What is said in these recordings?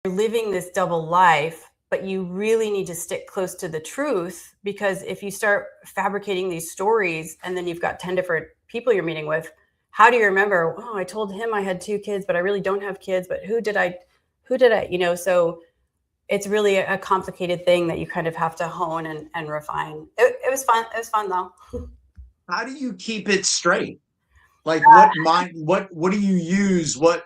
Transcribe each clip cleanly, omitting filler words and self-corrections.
you're living this double life, but you really need to stick close to the truth, because if you start fabricating these stories and then you've got 10 different people you're meeting with, how do you remember, oh, I told him I had 2 kids, but I really don't have kids, but who did I, so it's really a complicated thing that you kind of have to hone and refine. It was fun. It was fun though. How do you keep it straight? Like what do you use? What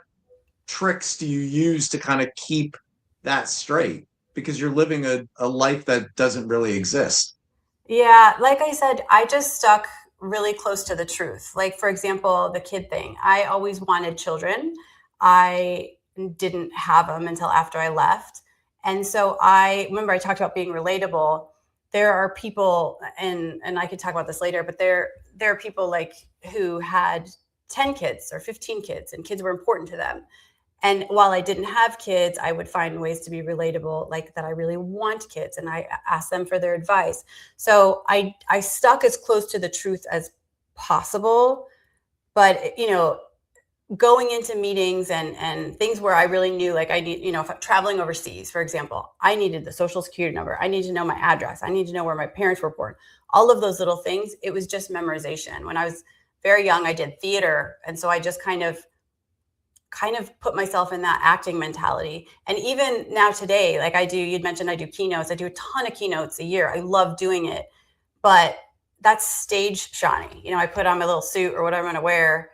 tricks do you use to kind of keep that straight? Because you're living a life that doesn't really exist. Yeah, like I said, I just stuck really close to the truth. Like, for example, the kid thing. I always wanted children. I didn't have them until after I left. And so I remember I talked about being relatable. There are people, and I could talk about this later, but there are people like who had 10 kids or 15 kids, and kids were important to them. And while I didn't have kids, I would find ways to be relatable, like that I really want kids, and I asked them for their advice. So I stuck as close to the truth as possible. But going into meetings and things where I really knew, like I need, if I'm traveling overseas, for example, I needed the social security number. I need to know my address. I need to know where my parents were born. All of those little things. It was just memorization. When I was very young, I did theater. And so I just kind of put myself in that acting mentality. And even now today, like you'd mentioned I do keynotes. I do a ton of keynotes a year. I love doing it. But that's stage Shawnee. I put on my little suit or whatever I'm going to wear,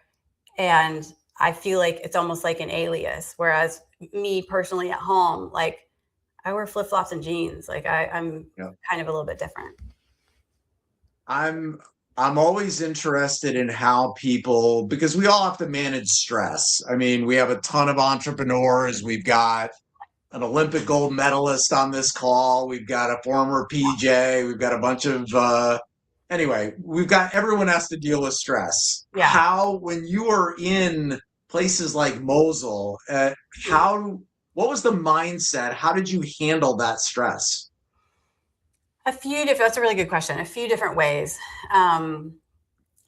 and I feel like it's almost like an alias. Whereas me personally at home, like I wear flip flops and jeans. Like I'm Yeah. kind of a little bit different. I'm I'm always interested in how people, because we all have to manage stress. I mean, we have a ton of entrepreneurs. We've got an Olympic gold medalist on this call. We've got a former PJ. We've got a bunch of anyway, we've got everyone has to deal with stress. Yeah. How, when you are in places like Mosul, how, what was the mindset? How did you handle that stress? That's a really good question. A few different ways. Um,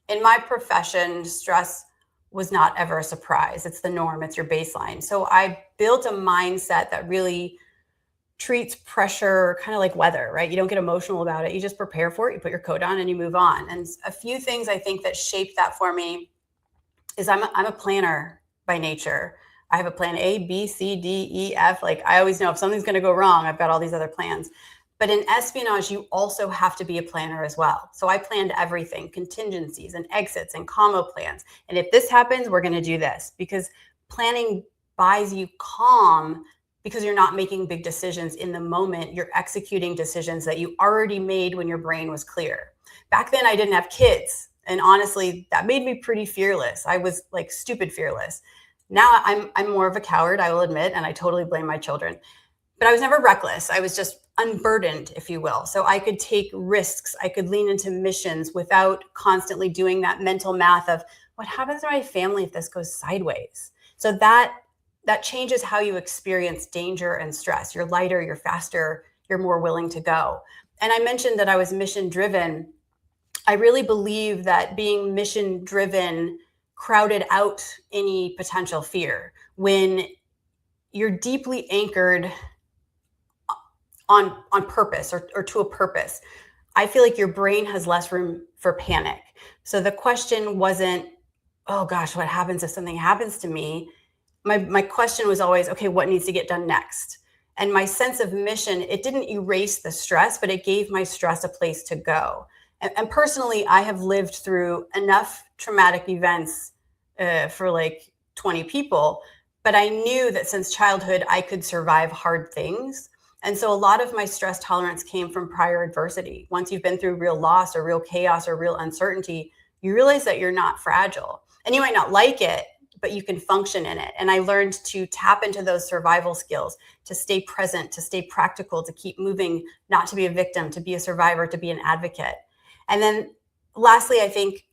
in my profession, stress was not ever a surprise. It's the norm, it's your baseline. So I built a mindset that really treats pressure kind of like weather, right? You don't get emotional about it. You just prepare for it, you put your coat on and you move on. And a few things I think that shaped that for me is I'm a planner by nature. I have a plan A, B, C, D, E, F. Like I always know if something's going to go wrong, I've got all these other plans. But in espionage, you also have to be a planner as well. So I planned everything, contingencies and exits and combo plans. And if this happens, we're going to do this, because planning buys you calm, because you're not making big decisions in the moment. You're executing decisions that you already made when your brain was clear. Back then, I didn't have kids. And honestly, that made me pretty fearless. I was like stupid fearless. Now I'm more of a coward, I will admit, and I totally blame my children. But I was never reckless. I was just unburdened, if you will. So I could take risks. I could lean into missions without constantly doing that mental math of what happens to my family if this goes sideways. So that changes how you experience danger and stress. You're lighter, you're faster, you're more willing to go. And I mentioned that I was mission driven. I really believe that being mission driven crowded out any potential fear. When you're deeply anchored on purpose, or to a purpose, I feel like your brain has less room for panic. So the question wasn't, oh gosh, what happens if something happens to me? My question was always, okay, what needs to get done next? And my sense of mission, it didn't erase the stress, but it gave my stress a place to go. And personally, I have lived through enough traumatic events for like 20 people, but I knew that since childhood, I could survive hard things. And so a lot of my stress tolerance came from prior adversity. Once you've been through real loss or real chaos or real uncertainty, you realize that you're not fragile. And you might not like it, but you can function in it. And I learned to tap into those survival skills, to stay present, to stay practical, to keep moving, not to be a victim, to be a survivor, to be an advocate. And then lastly, I think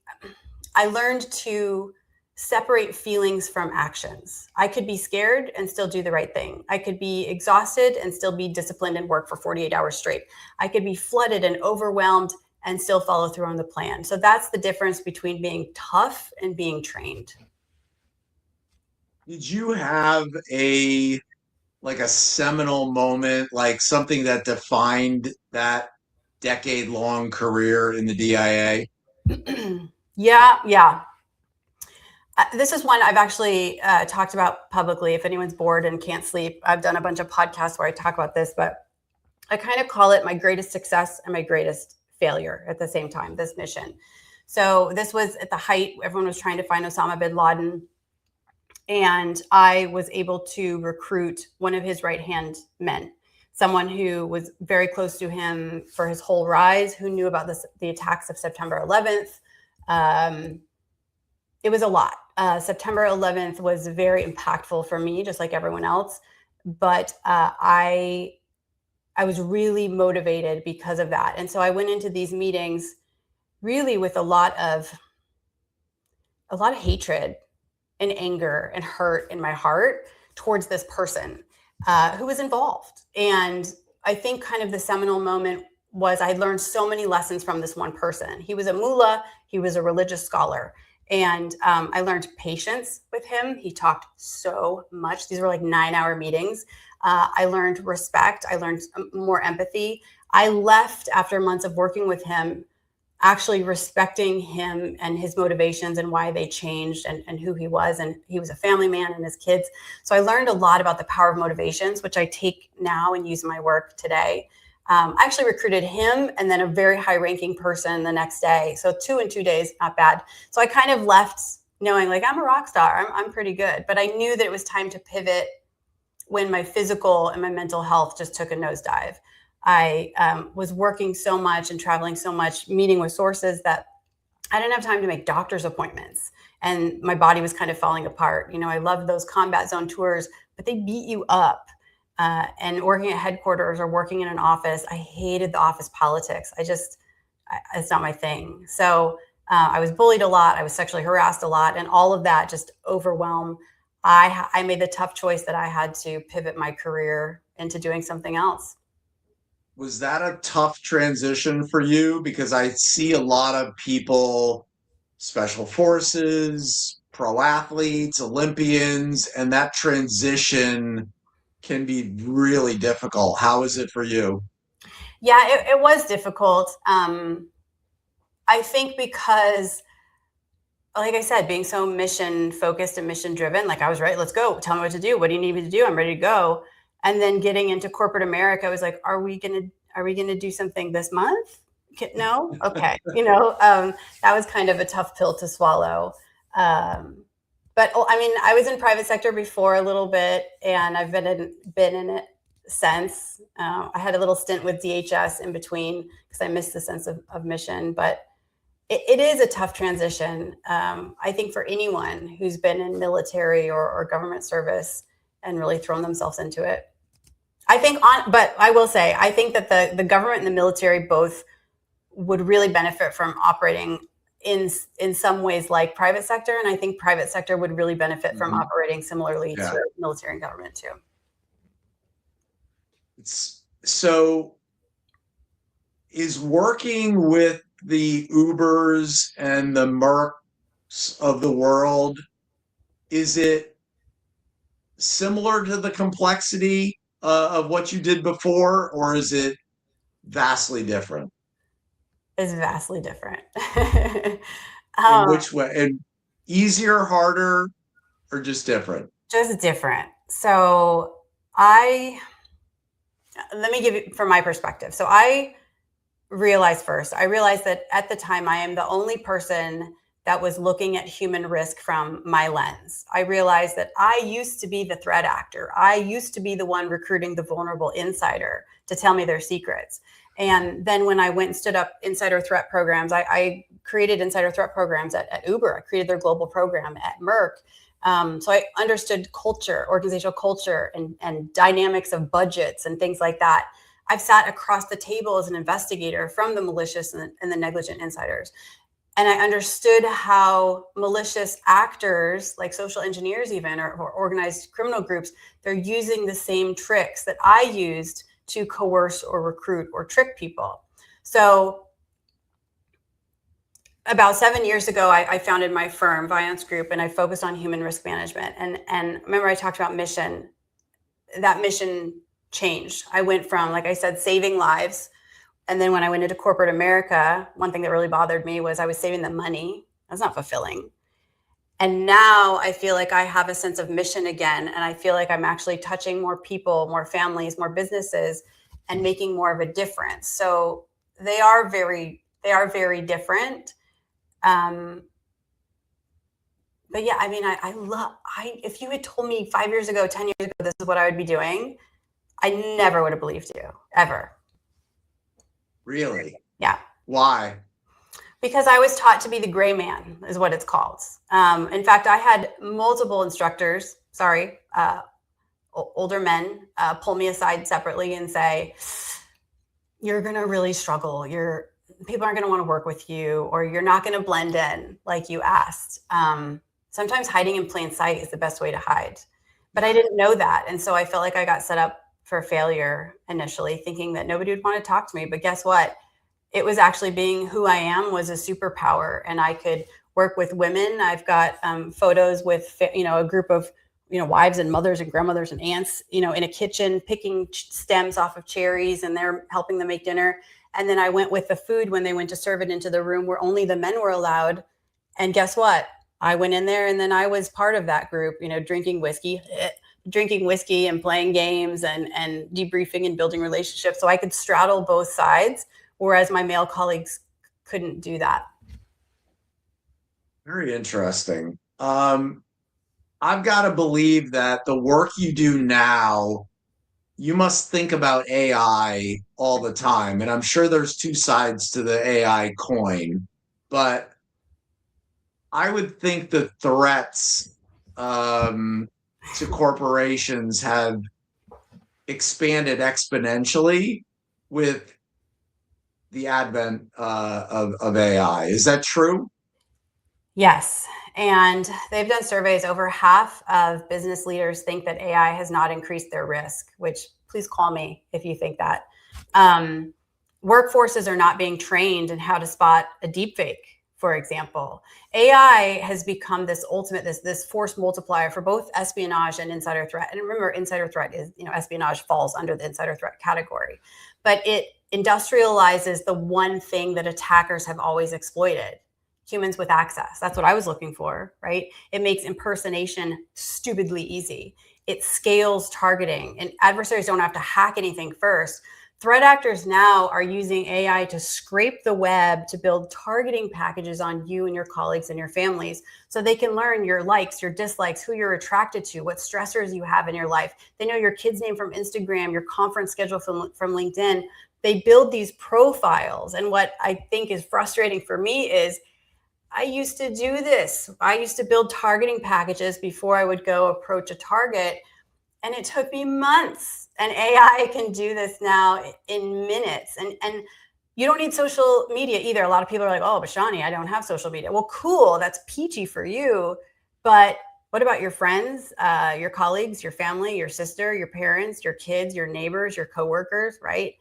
I learned to separate feelings from actions. I could be scared and still do the right thing. I could be exhausted and still be disciplined and work for 48 hours straight. I could be flooded and overwhelmed and still follow through on the plan. So that's the difference between being tough and being trained. Did you have a like a seminal moment, like something that defined that decade long career in the DIA? Yeah. This is one I've actually talked about publicly. If anyone's bored and can't sleep, I've done a bunch of podcasts where I talk about this, but I kind of call it my greatest success and my greatest failure at the same time, this mission. So this was at the height, everyone was trying to find Osama bin Laden. And I was able to recruit one of his right-hand men, someone who was very close to him for his whole rise, who knew about the attacks of September 11th. It was a lot. September 11th was very impactful for me, just like everyone else. But I was really motivated because of that. And so I went into these meetings really with a lot of hatred and anger and hurt in my heart towards this person who was involved. And I think kind of the seminal moment was I learned so many lessons from this one person. He was a mullah, he was a religious scholar. And I learned patience with him. He talked so much. These were like 9-hour meetings. I learned respect. I learned more empathy. I left after months of working with him actually respecting him and his motivations and why they changed and who he was. And he was a family man and his kids. So I learned a lot about the power of motivations, which I take now and use in my work today. I actually recruited him and then a very high ranking person the next day. So 2 in 2 days, not bad. So I kind of left knowing like I'm a rock star. I'm pretty good. But I knew that it was time to pivot when my physical and my mental health just took a nosedive. I was working so much and traveling so much, meeting with sources that I didn't have time to make doctor's appointments. And my body was kind of falling apart. You know, I loved those combat zone tours, but they beat you up. And working at headquarters or working in an office, I hated the office politics. It's not my thing. So I was bullied a lot. I was sexually harassed a lot. And all of that just overwhelmed. I made the tough choice that I had to pivot my career into doing something else. Was that a tough transition for you? Because I see a lot of people, special forces, pro athletes, Olympians, and that transition can be really difficult. How is it for you? Yeah, it was difficult. I think because, like I said, being so mission focused and mission driven, like I was right, let's go. Tell me what to do. What do you need me to do? I'm ready to go. And then getting into corporate America, I was like, are we gonna do something this month? No, okay. That was kind of a tough pill to swallow. But I mean, I was in private sector before a little bit, and I've been in it since. I had a little stint with DHS in between because I missed the sense of mission, but it is a tough transition. I think for anyone who's been in military or government service and really thrown themselves into it. But I will say, I think that the government and the military both would really benefit from operating in some ways like private sector. And I think private sector would really benefit from operating similarly Yeah. to military and government too. So is working with the Ubers and the Mercs of the world, is it similar to the complexity of what you did before, or is it vastly different? It's vastly different. In which way? And easier, harder, or just different? Just different. So let me give you from my perspective. So I realized that at the time I am the only person that was looking at human risk from my lens. I realized that I used to be the threat actor. I used to be the one recruiting the vulnerable insider to tell me their secrets. And then when I went and stood up insider threat programs, I created insider threat programs at Uber. I created their global program at Merck. So I understood culture, organizational culture, and dynamics of budgets and things like that. I've sat across the table as an investigator from the malicious and the negligent insiders. And I understood how malicious actors, like social engineers even, or organized criminal groups, they're using the same tricks that I used to coerce or recruit or trick people. So about 7 years ago, I founded my firm, Viance Group, and I focused on human risk management. And remember, I talked about mission. that mission changed. I went from, like I said, saving lives. And then when I went into corporate America, one thing that really bothered me was I was saving them money. That's not fulfilling. And now I feel like I have a sense of mission again. And I feel like I'm actually touching more people, more families, more businesses, and making more of a difference. So they are very different. But yeah, I mean, if you had told me 5 years ago, 10 years ago, this is what I would be doing, I never would have believed you, ever. Really? Yeah. Why? Because I was taught to be the gray man, is what it's called. In fact, I had multiple instructors, older men, pull me aside separately and say, you're going to really struggle. People aren't going to want to work with you, or you're not going to blend in like you asked. Sometimes hiding in plain sight is the best way to hide. But I didn't know that. And so I felt like I got set up for failure initially, thinking that nobody would want to talk to me. But guess what? It was actually being who I am was a superpower, and I could work with women. I've got photos with, a group of, wives and mothers and grandmothers and aunts, in a kitchen, picking stems off of cherries, and they're helping them make dinner. And then I went with the food when they went to serve it into the room where only the men were allowed. And guess what? I went in there, and then I was part of that group, drinking whiskey and playing games and debriefing and building relationships. So I could straddle both sides, whereas my male colleagues couldn't do that. Very interesting. I've got to believe that the work you do now, you must think about AI all the time. And I'm sure there's two sides to the AI coin, but I would think the threats to corporations have expanded exponentially with the advent of AI. Is that true? Yes. And they've done surveys. Over half of business leaders think that AI has not increased their risk, which please call me if you think that. Workforces are not being trained in how to spot a deepfake, for example. AI has become this ultimate, this force multiplier for both espionage and insider threat. And remember, insider threat is, espionage falls under the insider threat category. But it industrializes the one thing that attackers have always exploited: humans with access. That's what I was looking for, right? It makes impersonation stupidly easy. It scales targeting, and adversaries don't have to hack anything first. Threat actors now are using AI to scrape the web to build targeting packages on you and your colleagues and your families, so they can learn your likes, your dislikes, who you're attracted to, what stressors you have in your life. They know your kid's name from Instagram, your conference schedule from LinkedIn. They build these profiles. And what I think is frustrating for me is I used to do this. I used to build targeting packages before I would go approach a target, and it took me months. And AI can do this now in minutes. And you don't need social media either. A lot of people are like, oh, but Shawnee, I don't have social media. Well, cool. That's peachy for you. But what about your friends, your colleagues, your family, your sister, your parents, your kids, your neighbors, your coworkers, right?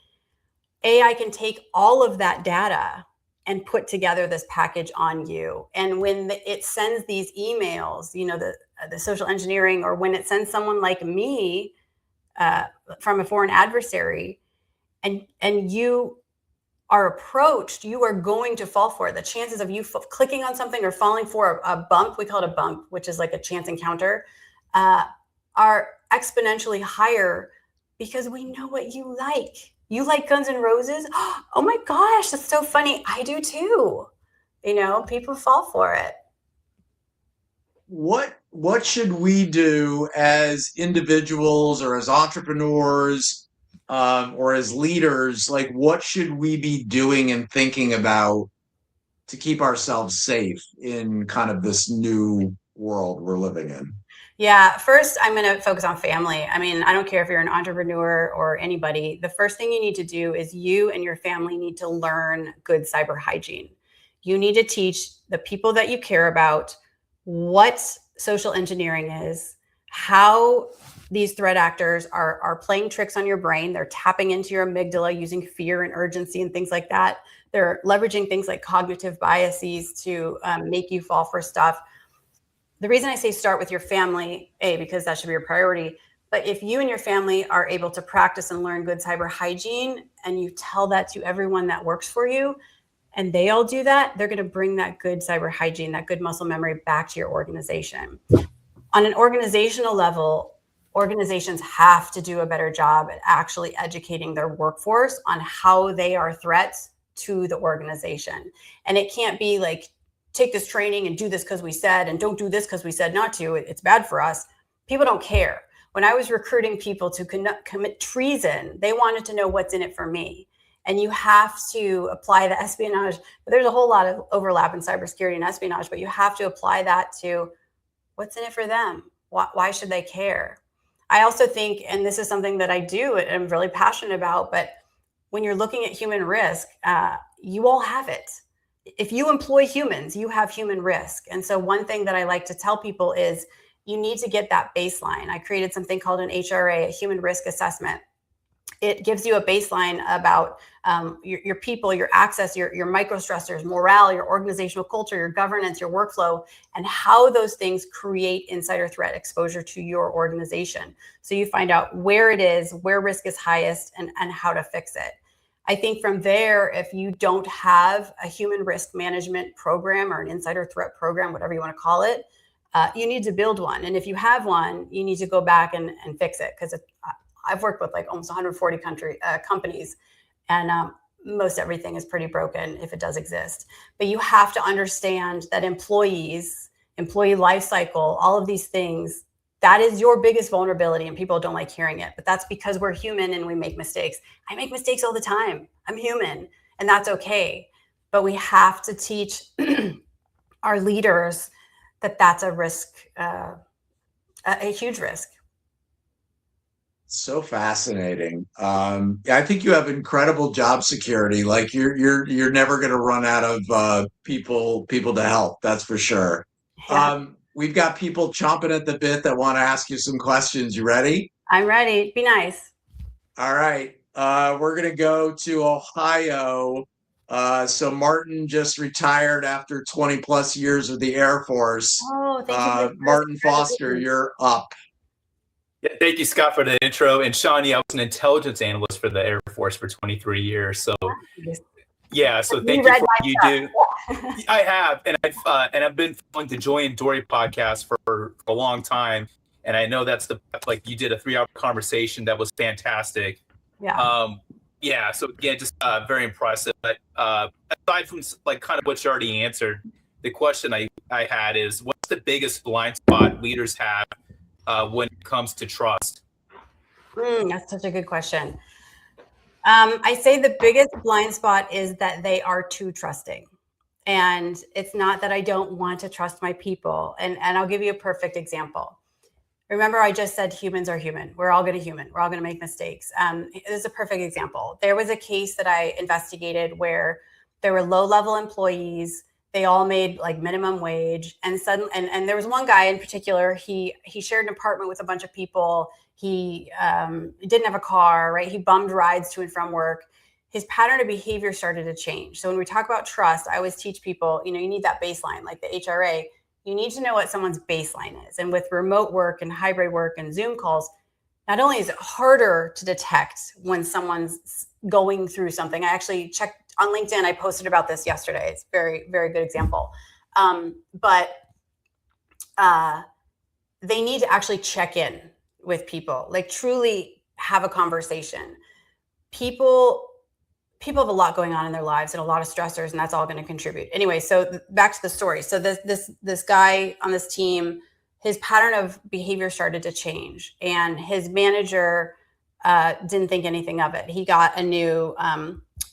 AI can take all of that data and put together this package on you. And when it sends these emails, the social engineering, or when it sends someone like me from a foreign adversary, and you are approached, you are going to fall for it. The chances of you clicking on something or falling for a bump, we call it a bump, which is like a chance encounter, are exponentially higher, because we know what you like. You like Guns N' Roses? Oh my gosh, that's so funny. I do too. People fall for it. What should we do as individuals or as entrepreneurs or as leaders? Like, what should we be doing and thinking about to keep ourselves safe in kind of this new world we're living in? Yeah, first, I'm going to focus on family. I mean, I don't care if you're an entrepreneur or anybody. The first thing you need to do is you and your family need to learn good cyber hygiene. You need to teach the people that you care about what social engineering is, how these threat actors are playing tricks on your brain. They're tapping into your amygdala using fear and urgency and things like that. They're leveraging things like cognitive biases to make you fall for stuff. The reason I say start with your family, because that should be your priority, But if you and your family are able to practice and learn good cyber hygiene, and you tell that to everyone that works for you, and they all do that, they're going to bring that good cyber hygiene, that good muscle memory back to your organization. On an organizational level, organizations have to do a better job at actually educating their workforce on how they are threats to the organization. And it can't be like, take this training and do this because we said, and don't do this because we said not to. It's bad for us. People don't care. When I was recruiting people to commit treason, they wanted to know what's in it for me. And you have to apply the espionage. But there's a whole lot of overlap in cybersecurity and espionage, but you have to apply that to what's in it for them. Why should they care? I also think, and this is something that I do and I'm really passionate about, but when you're looking at human risk, you all have it. If you employ humans, you have human risk. And so one thing that I like to tell people is you need to get that baseline. I created something called an HRA, a human risk assessment. It gives you a baseline about your people, your access, your micro stressors, morale, your organizational culture, your governance, your workflow, and how those things create insider threat exposure to your organization. So you find out where it is, where risk is highest, and how to fix it. I think from there, if you don't have a human risk management program or an insider threat program, whatever you want to call it, you need to build one. And if you have one, you need to go back and fix it, because I've worked with like almost 140 companies, and most everything is pretty broken if it does exist. But you have to understand that employee life cycle, all of these things, that is your biggest vulnerability, and people don't like hearing it. But that's because we're human and we make mistakes. I make mistakes all the time. I'm human, and that's okay. But we have to teach our leaders that that's a risk, a huge risk. So fascinating. I think you have incredible job security. Like you're never going to run out of people to help. That's for sure. Yeah. We've got people chomping at the bit that want to ask you some questions. You ready? I'm ready. Be nice. All right. We're going to go to Ohio. So Martin just retired after 20 plus years of the Air Force. Oh, thank you. Martin Foster, you're up. Yeah, thank you, Scott, for the intro. And Shawnee, I was an intelligence analyst for the Air Force for 23 years. So, yeah, so thank you for what you do. I have, and I've been following the Joy and Dory podcast for a long time, and I know that's you did a 3-hour conversation that was fantastic. Yeah. Yeah. So yeah, just very impressive. But aside from kind of what you already answered, the question I had is, what's the biggest blind spot leaders have when it comes to trust? That's such a good question. I say the biggest blind spot is that they are too trusting. And it's not that I don't want to trust my people. And I'll give you a perfect example. Remember, I just said humans are human. We're all going to human. We're all going to make mistakes. This is a perfect example. There was a case that I investigated where there were low-level employees. They all made like minimum wage, and suddenly, and there was one guy in particular. He shared an apartment with a bunch of people. He didn't have a car, right? He bummed rides to and from work. His pattern of behavior started to change. So when we talk about trust, I always teach people, you need that baseline, like the HRA. You need to know what someone's baseline is. And with remote work and hybrid work and Zoom calls, not only is it harder to detect when someone's going through something. I actually checked on LinkedIn. I posted about this yesterday. It's very, very good example. But they need to actually check in with people, like truly have a conversation. People have a lot going on in their lives and a lot of stressors, and that's all going to contribute. Anyway, so back to the story. So this guy on this team, his pattern of behavior started to change, and his manager didn't think anything of it. He got a new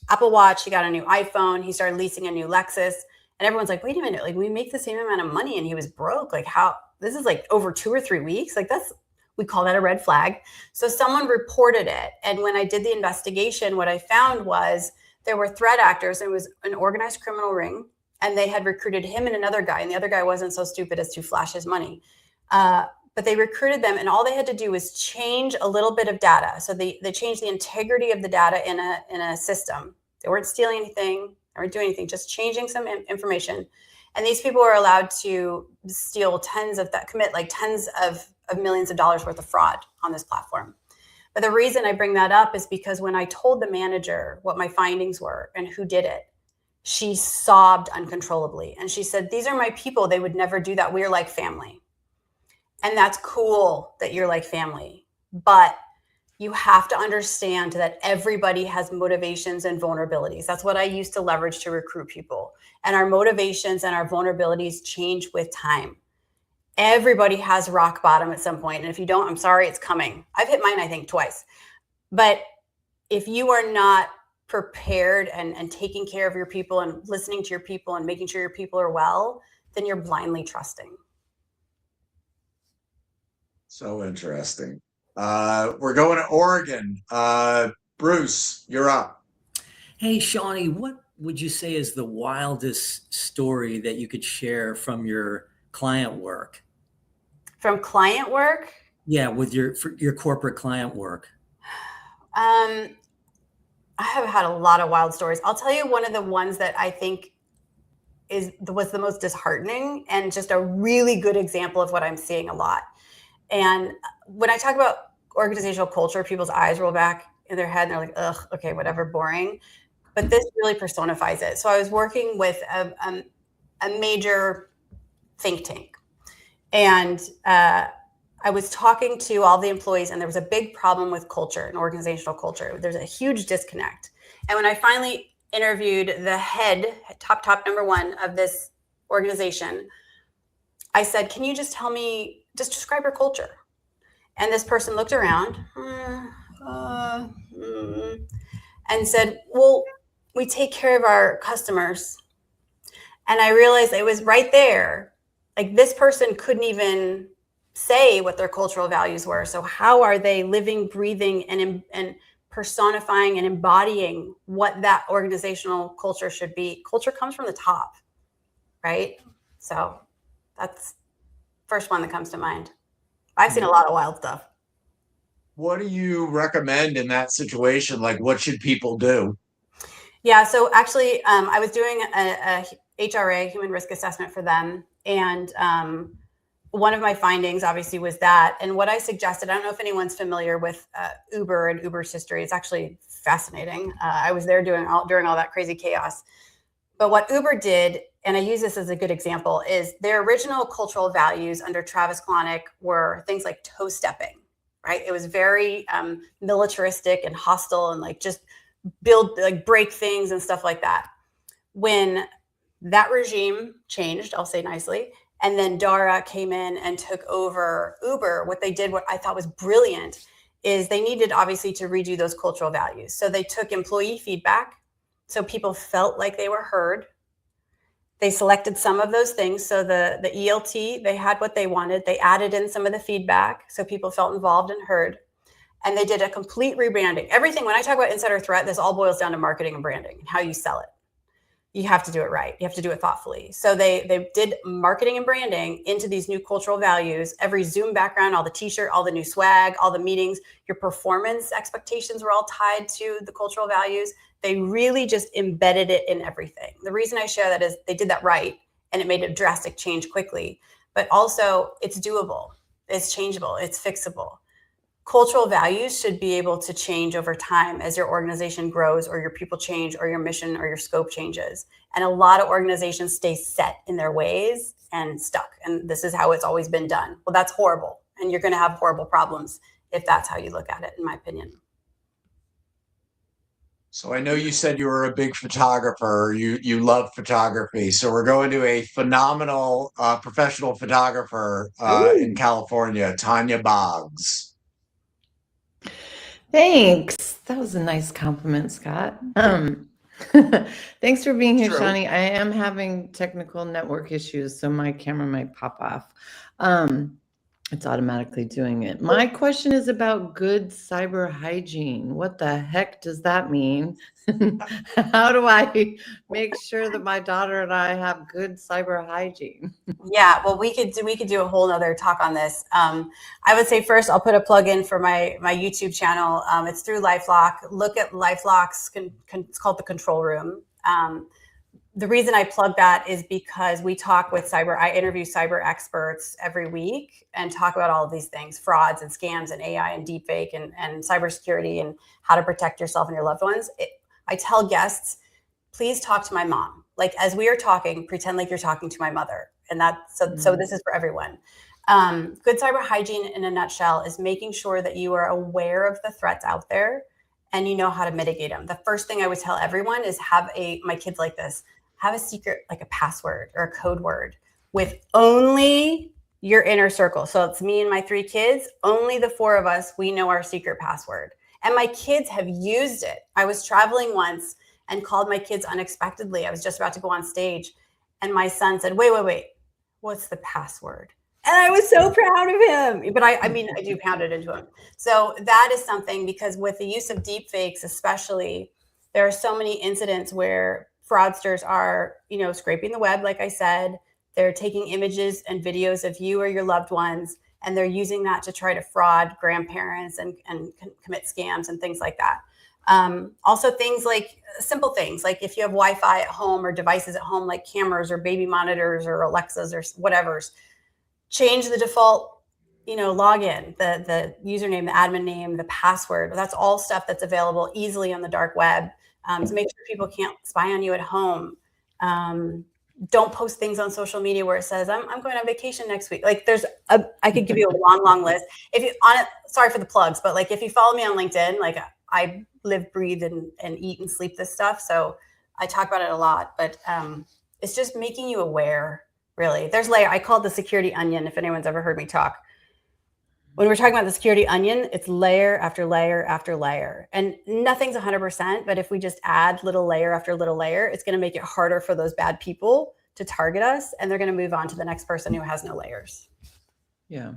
Apple Watch. He got a new iPhone. He started leasing a new Lexus, and everyone's like, wait a minute, like we make the same amount of money and he was broke. Like how, this is like over 2 or 3 weeks. Like we call that a red flag. So someone reported it. And when I did the investigation, what I found was there were threat actors. It was an organized criminal ring, and they had recruited him and another guy. And the other guy wasn't so stupid as to flash his money. But they recruited them, and all they had to do was change a little bit of data. So they changed the integrity of the data in a system. They weren't stealing anything, they weren't doing anything, just changing some information. And these people were allowed to steal commit like tens of of millions of dollars worth of fraud on this platform. But the reason I bring that up is because when I told the manager what my findings were and who did it, she sobbed uncontrollably. And she said, these are my people. They would never do that. We're like family. And that's cool that you're like family. But you have to understand that everybody has motivations and vulnerabilities. That's what I use to leverage to recruit people. And our motivations and our vulnerabilities change with time. Everybody has rock bottom at some point. And if you don't, I'm sorry, it's coming. I've hit mine, I think, twice. But if you are not prepared and taking care of your people and listening to your people and making sure your people are well, then you're blindly trusting. So interesting. We're going to Oregon. Bruce, you're up. Hey, Shawnee, what would you say is the wildest story that you could share from your client work? From client work? Yeah, with your corporate client work. I have had a lot of wild stories. I'll tell you one of the ones that I think was the most disheartening and just a really good example of what I'm seeing a lot. And when I talk about organizational culture, people's eyes roll back in their head and they're like, ugh, okay, whatever, boring. But this really personifies it. So I was working with a major think tank. And I was talking to all the employees, and there was a big problem with culture and organizational culture. There's a huge disconnect. And when I finally interviewed the head, top number one of this organization, I said, can you just tell me, just describe your culture? And this person looked around and said, well, we take care of our customers. And I realized it was right there. Like, this person couldn't even say what their cultural values were. So how are they living, breathing, and personifying and embodying what that organizational culture should be? Culture comes from the top, right? So that's first one that comes to mind. I've seen a lot of wild stuff. What do you recommend in that situation? Like, what should people do? Yeah, so actually, I was doing a HRA, human risk assessment, for them. And one of my findings obviously was that. And what I suggested, I don't know if anyone's familiar with Uber and Uber's history. It's actually fascinating. I was there during all that crazy chaos. But what Uber did, and I use this as a good example, is their original cultural values under Travis Kalanick were things like toe stepping, right? It was very militaristic and hostile and like just break things and stuff like that. When that regime changed, I'll say nicely, and then Dara came in and took over Uber, what they did, what I thought was brilliant, is they needed obviously to redo those cultural values. So they took employee feedback, so people felt like they were heard. They selected some of those things. So the ELT, they had what they wanted. They added in some of the feedback so people felt involved and heard. And they did a complete rebranding. Everything, when I talk about insider threat, this all boils down to marketing and branding and how you sell it. You have to do it right. You have to do it thoughtfully. So they did marketing and branding into these new cultural values. Every Zoom background, all the t-shirt, all the new swag, all the meetings, your performance expectations were all tied to the cultural values. They really just embedded it in everything. The reason I share that is they did that right, and it made a drastic change quickly. But also, it's doable, it's changeable, it's fixable. Cultural values should be able to change over time as your organization grows, or your people change, or your mission or your scope changes. And a lot of organizations stay set in their ways and stuck. And this is how it's always been done. Well, that's horrible. And you're going to have horrible problems if that's how you look at it, in my opinion. So I know you said you were a big photographer. You love photography. So we're going to a phenomenal professional photographer in California, Tanya Boggs. Thanks. That was a nice compliment, Scott. Thanks for being here, Shawnee. I am having technical network issues, so my camera might pop off. It's automatically doing it. My question is about good cyber hygiene. What the heck does that mean? How do I make sure that my daughter and I have good cyber hygiene? Yeah, well, we could do a whole nother talk on this. I would say first, I'll put a plug in for my YouTube channel. It's through LifeLock. Look at LifeLock's, it's called The Control Room. the reason I plug that is because I interview cyber experts every week and talk about all of these things, frauds and scams and AI and deepfake and cybersecurity and how to protect yourself and your loved ones. I tell guests, please talk to my mom. Like, as we are talking, pretend like you're talking to my mother. And so this is for everyone. Good cyber hygiene in a nutshell is making sure that you are aware of the threats out there and you know how to mitigate them. The first thing I would tell everyone is my kids like this, have a secret, like a password or a code word with only your inner circle. So it's me and my 3 kids, only the 4 of us, we know our secret password. And my kids have used it. I was traveling once and called my kids unexpectedly. I was just about to go on stage and my son said, wait, what's the password? And I was so proud of him, but I do pound it into him. So that is something, because with the use of deepfakes, especially, there are so many incidents where fraudsters are, scraping the web. Like I said, they're taking images and videos of you or your loved ones, and they're using that to try to fraud grandparents and commit scams and things like that. Also things like simple things, like if you have Wi-Fi at home or devices at home, like cameras or baby monitors or Alexas or whatever's, change the default, login, the username, the admin name, the password. That's all stuff that's available easily on the dark web, to make sure people can't spy on you at home. Don't post things on social media where it says, I'm going on vacation next week. Like I could give you a long list. Sorry for the plugs, but like if you follow me on LinkedIn, like I live, breathe, and eat and sleep this stuff. So I talk about it a lot, but it's just making you aware. Really, there's layer. I call it the security onion. If anyone's ever heard me talk, when we're talking about the security onion, it's layer after layer after layer, and nothing's 100%. But if we just add little layer after little layer, it's going to make it harder for those bad people to target us, and they're going to move on to the next person who has no layers. Yeah,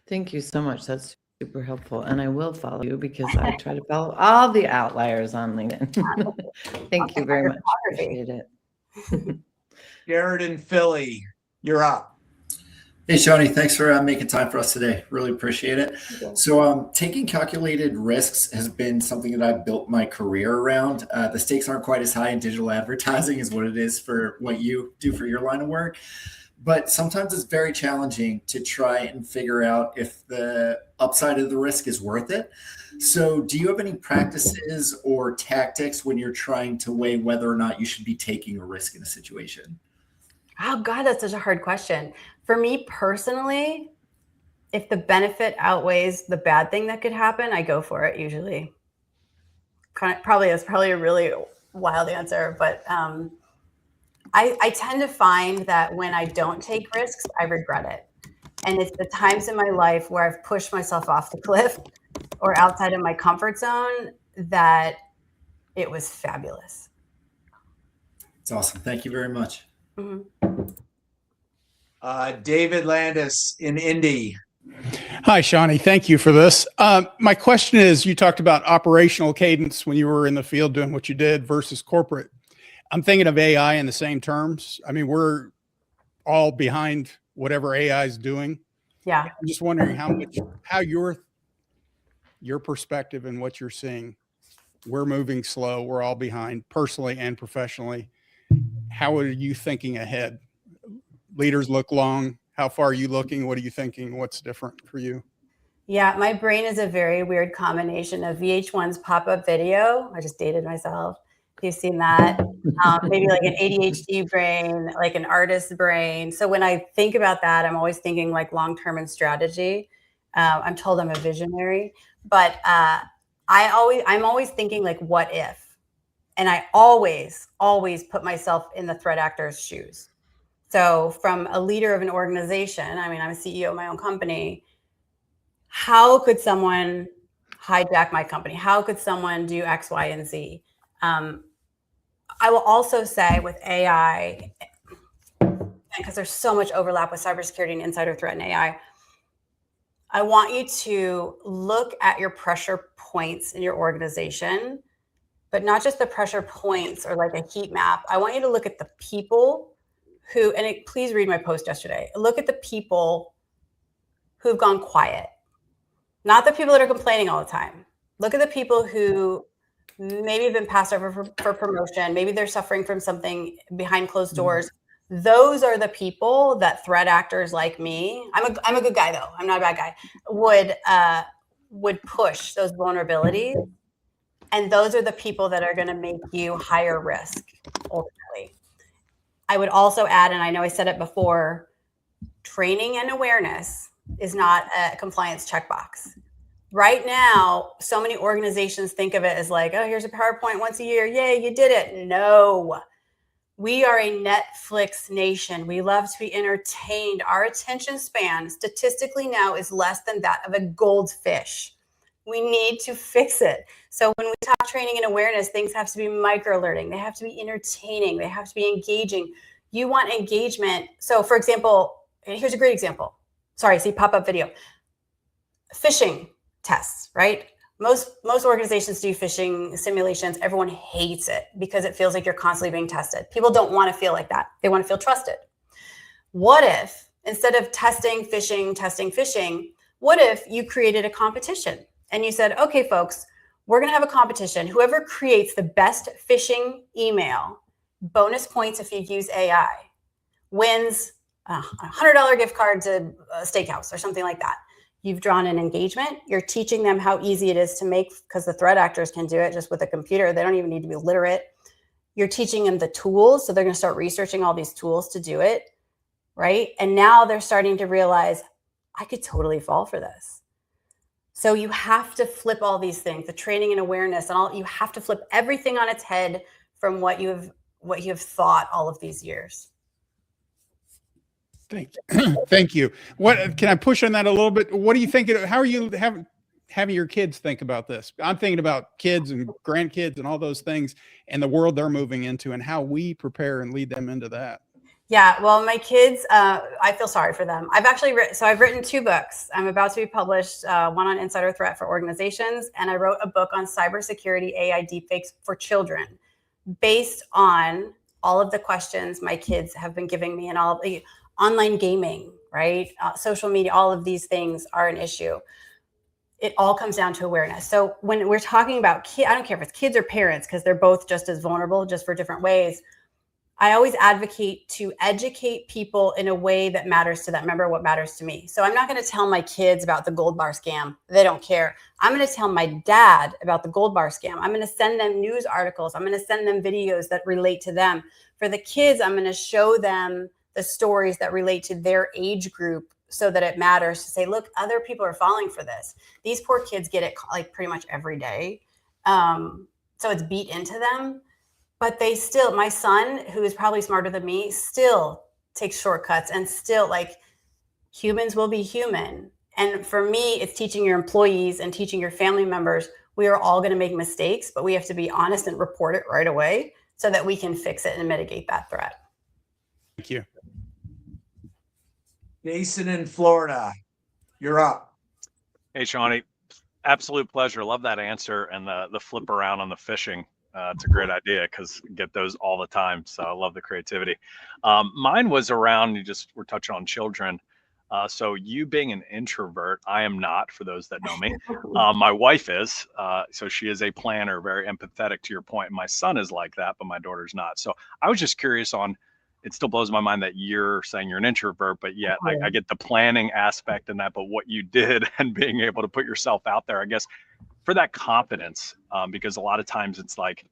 thank you so much. That's super helpful, and I will follow you because I try to follow all the outliers on LinkedIn. Thank you very much. Appreciate it. Jared in Philly, you're up. Hey, Shawnee, thanks for making time for us today. Really appreciate it. So taking calculated risks has been something that I've built my career around. The stakes aren't quite as high in digital advertising as what it is for what you do for your line of work. But sometimes it's very challenging to try and figure out if the upside of the risk is worth it. So do you have any practices or tactics when you're trying to weigh whether or not you should be taking a risk in a situation? Oh God, that's such a hard question. For me personally, if the benefit outweighs the bad thing that could happen, I go for it usually. That's probably a really wild answer, but I tend to find that when I don't take risks, I regret it. And it's the times in my life where I've pushed myself off the cliff or outside of my comfort zone that it was fabulous. It's awesome. Thank you very much. Mm-hmm. David Landis in Indy. Hi, Shawnee. Thank you for this. My question is, you talked about operational cadence when you were in the field doing what you did versus corporate. I'm thinking of AI in the same terms. I mean, we're all behind whatever AI is doing. Yeah. I'm just wondering how your perspective and what you're seeing. We're moving slow. We're all behind personally and professionally. How are you thinking ahead? Leaders look long. How far are you looking? What are you thinking? What's different for you? Yeah, my brain is a very weird combination of VH1's pop-up video. I just dated myself. You've seen that. Maybe like an ADHD brain, like an artist brain. So when I think about that, I'm always thinking like long-term and strategy. I'm told I'm a visionary, but I'm always thinking like, what if? And I always put myself in the threat actor's shoes. So from a leader of an organization, I mean, I'm a CEO of my own company. How could someone hijack my company? How could someone do X, Y, and Z? I will also say with AI, because there's so much overlap with cybersecurity and insider threat and AI, I want you to look at your pressure points in your organization, but not just the pressure points or like a heat map. I want you to look at the people who, please read my post yesterday. Look at the people who've gone quiet, not the people that are complaining all the time. Look at the people who maybe been passed over for promotion. Maybe they're suffering from something behind closed doors. Those are the people that threat actors like me, I'm a good guy though, I'm not a bad guy, would push those vulnerabilities. And those are the people that are going to make you higher risk ultimately. I would also add, and I know I said it before, training and awareness is not a compliance checkbox. Right now, so many organizations think of it as like, oh, here's a PowerPoint once a year. Yay, you did it. No, we are a Netflix nation. We love to be entertained. Our attention span statistically now is less than that of a goldfish. We need to fix it. So when we talk training and awareness, things have to be micro alerting. They have to be entertaining. They have to be engaging. You want engagement. So for example, here's a great example. Sorry, see pop-up video. Phishing tests, right? Most organizations do phishing simulations. Everyone hates it because it feels like you're constantly being tested. People don't want to feel like that. They want to feel trusted. What if instead of testing, phishing, what if you created a competition and you said, okay, folks, we're going to have a competition. Whoever creates the best phishing email, bonus points if you use AI, wins a $100 gift card to a steakhouse or something like that. You've drawn an engagement. You're teaching them how easy it is to make, because the threat actors can do it just with a computer. They don't even need to be literate. You're teaching them the tools. So they're going to start researching all these tools to do it, right? And now they're starting to realize, I could totally fall for this. So you have to flip all these things, the training and awareness, and all. You have to flip everything on its head from what you have thought all of these years. Thank you. What can I push on that a little bit? What do you think? How are you having your kids think about this? I'm thinking about kids and grandkids and all those things and the world they're moving into and how we prepare and lead them into that. Yeah, well, my kids, I feel sorry for them. I've written 2 books. I'm about to be published, one on insider threat for organizations, and I wrote a book on cybersecurity AI deepfakes for children, based on all of the questions my kids have been giving me and all the online gaming, right? Social media, all of these things are an issue. It all comes down to awareness. So when we're talking about kids, I don't care if it's kids or parents, because they're both just as vulnerable, just for different ways. I always advocate to educate people in a way that matters to them. Remember what matters to me. So I'm not going to tell my kids about the gold bar scam. They don't care. I'm going to tell my dad about the gold bar scam. I'm going to send them news articles. I'm going to send them videos that relate to them. For the kids, I'm going to show them the stories that relate to their age group, so that it matters to say, look, other people are falling for this. These poor kids get it like pretty much every day. So it's beat into them. But they still, my son, who is probably smarter than me, still takes shortcuts, and still, like, humans will be human. And for me, it's teaching your employees and teaching your family members, we are all going to make mistakes, but we have to be honest and report it right away so that we can fix it and mitigate that threat. Thank you. Jason in Florida, you're up. Hey, Shawnee, absolute pleasure. Love that answer, and the flip around on the phishing. It's a great idea because get those all the time. So I love the creativity. Mine was around, we're touching on children. So you being an introvert, I am not, for those that know me. My wife is, so she is a planner, very empathetic to your point. My son is like that, but my daughter's not. So I was just curious on, it still blows my mind that you're saying you're an introvert, but yet I get the planning aspect in that, but what you did and being able to put yourself out there, I guess, for that confidence, because a lot of times it's like,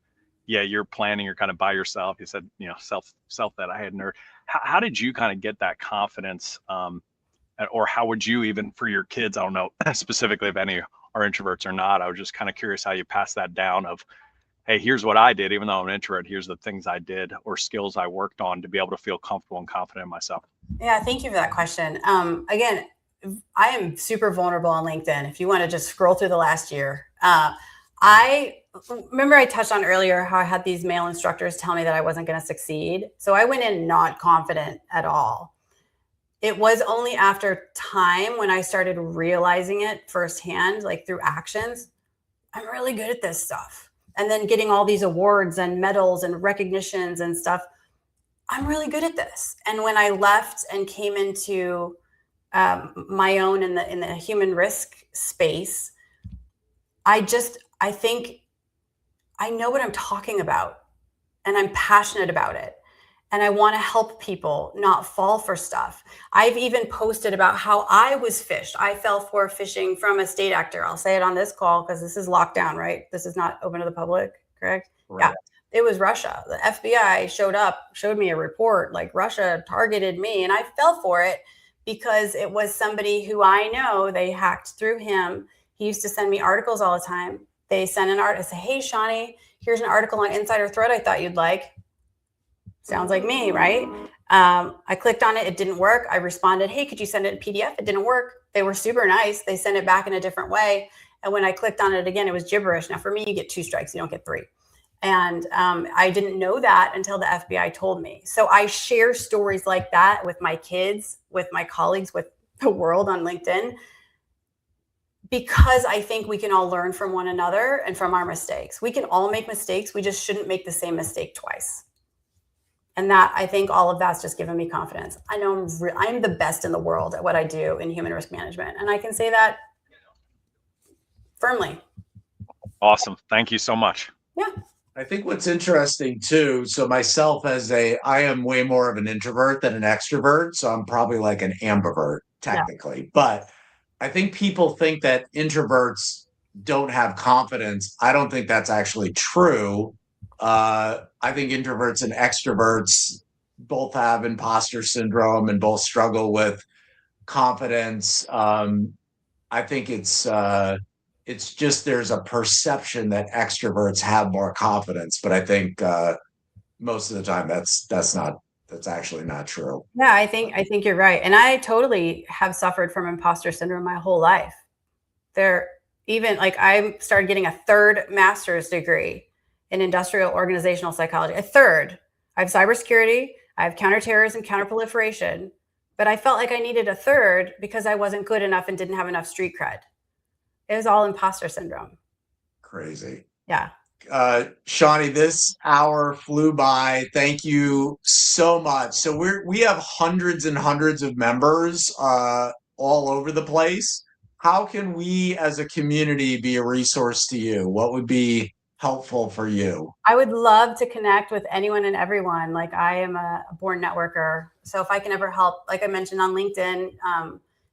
yeah, you're planning, you're kind of by yourself. You said, self that I had nerd. How did you kind of get that confidence? Or how would you, even for your kids, I don't know specifically if any are introverts or not. I was just kind of curious how you pass that down of, hey, here's what I did, even though I'm an introvert, here's the things I did or skills I worked on to be able to feel comfortable and confident in myself. Yeah, thank you for that question. Again, I am super vulnerable on LinkedIn. If you want to just scroll through the last year, I remember I touched on earlier how I had these male instructors tell me that I wasn't going to succeed. So I went in not confident at all. It was only after time when I started realizing it firsthand, like through actions, I'm really good at this stuff. And then getting all these awards and medals and recognitions and stuff, I'm really good at this. And when I left and came into my own in the human risk space, I think I know what I'm talking about and I'm passionate about it. And I want to help people not fall for stuff. I've even posted about how I was phished. I fell for phishing from a state actor. I'll say it on this call because this is locked down, right? This is not open to the public, correct? Right. Yeah, it was Russia. The FBI showed me a report like Russia targeted me, and I fell for it because it was somebody who I know. They hacked through him. He used to send me articles all the time. They sent an article, say, hey, Shawnee, here's an article on Insider Threat I thought you'd like. Sounds like me, right? I clicked on it. It didn't work. I responded, hey, could you send it in PDF? It didn't work. They were super nice. They sent it back in a different way. And when I clicked on it again, it was gibberish. Now, for me, you get 2 strikes. You don't get 3. And I didn't know that until the FBI told me. So I share stories like that with my kids, with my colleagues, with the world on LinkedIn, because I think we can all learn from one another and from our mistakes. We can all make mistakes. We just shouldn't make the same mistake twice. And that, I think all of that's just given me confidence. I know I'm the best in the world at what I do in human risk management. And I can say that firmly. Awesome. Thank you so much. Yeah. I think what's interesting too, so myself I am way more of an introvert than an extrovert. So I'm probably like an ambivert technically, but I think people think that introverts don't have confidence. I don't think that's actually true. I think introverts and extroverts both have imposter syndrome and both struggle with confidence. I think it's just there's a perception that extroverts have more confidence, but I think most of the time that's actually not true. Yeah, I think you're right, and I totally have suffered from imposter syndrome my whole life. Even like I started getting a 3rd master's degree in industrial organizational psychology. A 3rd. I have cybersecurity. I have counterterrorism, counterproliferation, but I felt like I needed a 3rd because I wasn't good enough and didn't have enough street cred. It was all imposter syndrome. Crazy. Yeah. Shawnee, this hour flew by. Thank you so much. So we have hundreds and hundreds of members all over the place. How can we as a community be a resource to you? What would be helpful for you? I would love to connect with anyone and everyone. Like I am a born networker. So if I can ever help, like I mentioned on LinkedIn,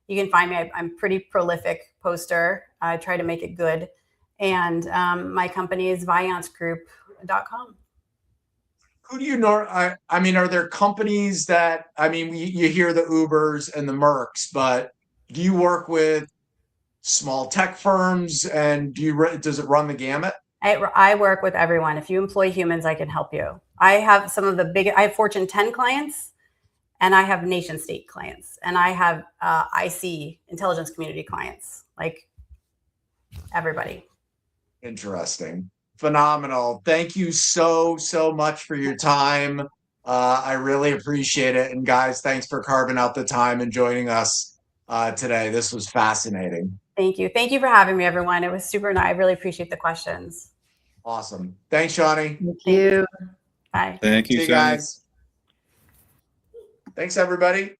you can find me. I'm pretty prolific poster. I try to make it good. And my company is viancegroup.com. Who do you know? I mean, are there companies that, I mean, you hear the Ubers and the Mercs, but do you work with small tech firms and does it run the gamut? I work with everyone. If you employ humans, I can help you. I have I have Fortune 10 clients, and I have nation state clients, and I have IC, intelligence community clients, like everybody. Interesting. Phenomenal. Thank you so much for your time. I really appreciate it. And guys, thanks for carving out the time and joining us today. This was fascinating. Thank you. Thank you for having me, everyone. It was super nice. I really appreciate the questions. Awesome. Thanks, Shawnee. Thank you. Bye. Thank you, See you guys. Thanks, everybody.